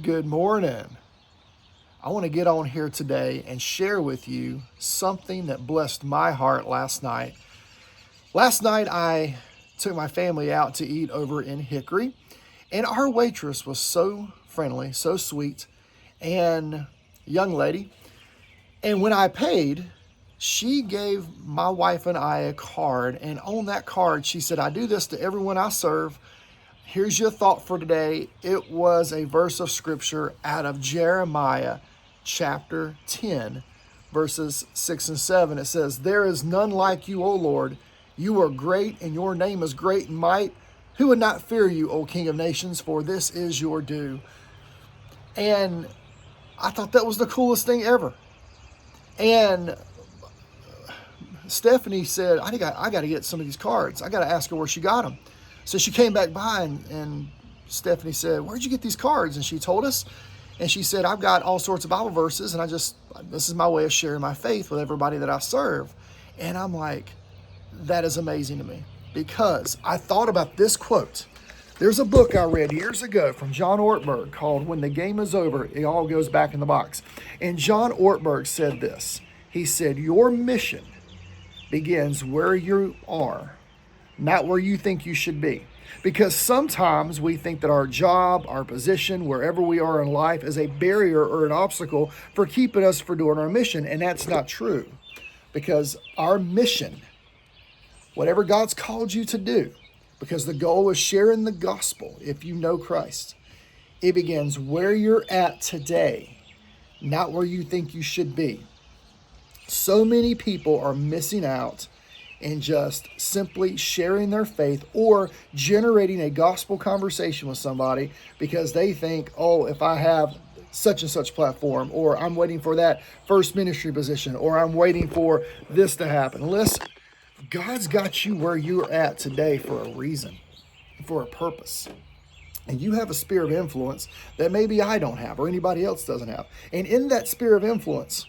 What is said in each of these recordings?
Good morning. I want to get on here today and share with you something that blessed my heart last night. Last night, I took my family out to eat over in Hickory, and our waitress was so friendly, so sweet, and young lady. And when I paid, she gave my wife and I a card, and on that card, she said, "I do this to everyone I serve. Here's your thought for today." It was a verse of scripture out of Jeremiah chapter 10, verses 6 and 7. It says, "There is none like you, O Lord. You are great, and your name is great in might. Who would not fear you, O King of nations? For this is your due." And I thought that was the coolest thing ever. And Stephanie said, I got to get some of these cards. I got to ask her where she got them. So she came back by and Stephanie said, "Where'd you get these cards?" And she told us. And she said, "I've got all sorts of Bible verses, and this is my way of sharing my faith with everybody that I serve." And I'm like, that is amazing to me, because I thought about this quote. There's a book I read years ago from John Ortberg called "When the Game is Over, It All Goes Back in the Box." And John Ortberg said this. He said, "Your mission begins where you are, not where you think you should be." Because sometimes we think that our job, our position, wherever we are in life is a barrier or an obstacle for keeping us from doing our mission. And that's not true. Because our mission, whatever God's called you to do, because the goal is sharing the gospel, if you know Christ, it begins where you're at today, not where you think you should be. So many people are missing out in just simply sharing their faith or generating a gospel conversation with somebody because they think, "Oh, if I have such and such platform, or I'm waiting for that first ministry position, or I'm waiting for this to happen." Listen, God's got you where you're at today for a reason, for a purpose. And you have a sphere of influence that maybe I don't have or anybody else doesn't have. And in that sphere of influence,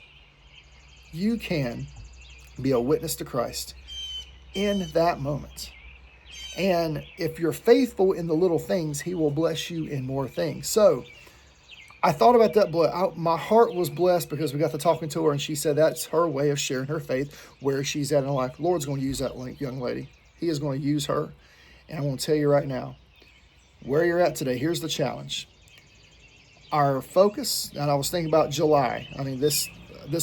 you can be a witness to Christ in that moment. And if you're faithful in the little things, He will bless you in more things. So I thought about that. My heart was blessed because we got to talking to her, and she said that's her way of sharing her faith where she's at in life. Lord's going to use that young lady. He is going to use her. And I want to tell you right now, where you're at today, here's the challenge. Our focus, and I was thinking about July. I mean, this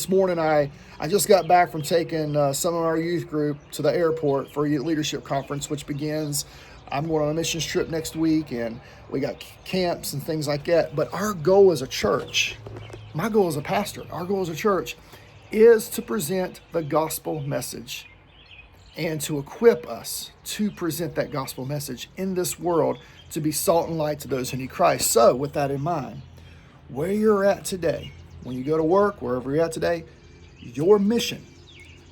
morning, I just got back from taking some of our youth group to the airport for a youth leadership conference, which begins. I'm going on a missions trip next week, and we got camps and things like that. But our goal as a church, my goal as a pastor, our goal as a church is to present the gospel message and to equip us to present that gospel message in this world to be salt and light to those who need Christ. So with that in mind, where you're at today, when you go to work, wherever you're at today, your mission,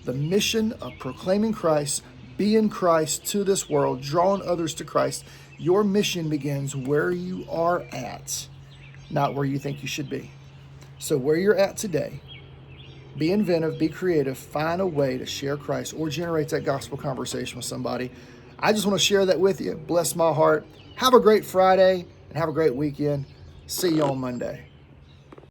the mission of proclaiming Christ, being Christ to this world, drawing others to Christ, your mission begins where you are at, not where you think you should be. So where you're at today, be inventive, be creative, find a way to share Christ or generate that gospel conversation with somebody. I just want to share that with you. Bless my heart. Have a great Friday and have a great weekend. See you on Monday.